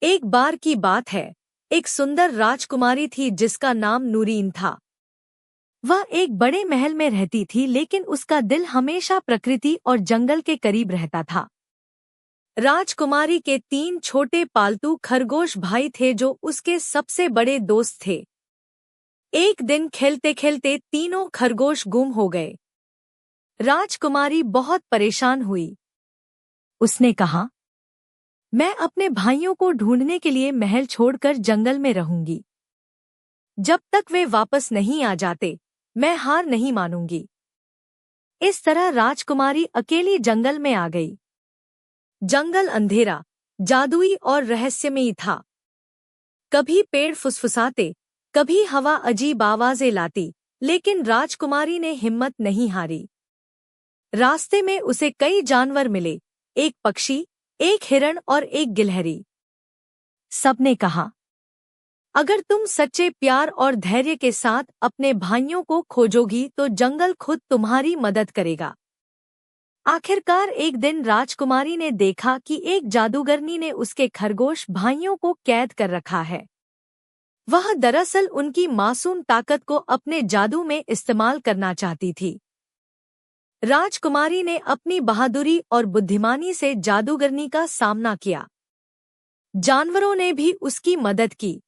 एक बार की बात है, एक सुंदर राजकुमारी थी जिसका नाम नूरीन था। वह एक बड़े महल में रहती थी, लेकिन उसका दिल हमेशा प्रकृति और जंगल के करीब रहता था। राजकुमारी के 3 छोटे पालतू खरगोश भाई थे जो उसके सबसे बड़े दोस्त थे। एक दिन खेलते खेलते तीनों खरगोश गुम हो गए। राजकुमारी बहुत परेशान हुई। उसने कहा, मैं अपने भाइयों को ढूंढने के लिए महल छोड़कर जंगल में रहूंगी। जब तक वे वापस नहीं आ जाते, मैं हार नहीं मानूंगी। इस तरह राजकुमारी अकेली जंगल में आ गई। जंगल अंधेरा, जादुई और रहस्यमयी था। कभी पेड़ फुसफुसाते, कभी हवा अजीब आवाजें लाती, लेकिन राजकुमारी ने हिम्मत नहीं हारी। रास्ते में उसे कई जानवर मिले, एक पक्षी, एक हिरण और एक गिलहरी। सबने कहा, अगर तुम सच्चे प्यार और धैर्य के साथ अपने भाइयों को खोजोगी तो जंगल खुद तुम्हारी मदद करेगा। आखिरकार एक दिन राजकुमारी ने देखा कि एक जादूगरनी ने उसके खरगोश भाइयों को कैद कर रखा है। वह दरअसल उनकी मासूम ताकत को अपने जादू में इस्तेमाल करना चाहती थी। राजकुमारी ने अपनी बहादुरी और बुद्धिमानी से जादूगरनी का सामना किया। जानवरों ने भी उसकी मदद की।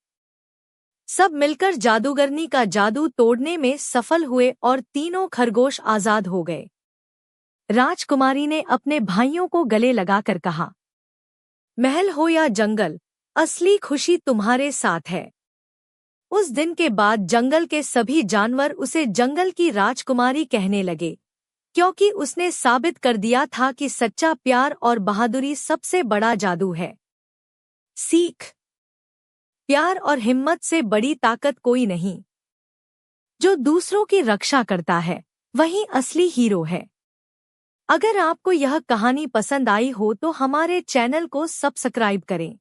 सब मिलकर जादूगरनी का जादू तोड़ने में सफल हुए और तीनों खरगोश आजाद हो गए। राजकुमारी ने अपने भाइयों को गले लगाकर कहा, महल हो या जंगल, असली खुशी तुम्हारे साथ है। उस दिन के बाद जंगल के सभी जानवर उसे जंगल की राजकुमारी कहने लगे, क्योंकि उसने साबित कर दिया था कि सच्चा प्यार और बहादुरी सबसे बड़ा जादू है। सीख: प्यार और हिम्मत से बड़ी ताकत कोई नहीं। जो दूसरों की रक्षा करता है, वही असली हीरो है। अगर आपको यह कहानी पसंद आई हो तो हमारे चैनल को सब्सक्राइब करें।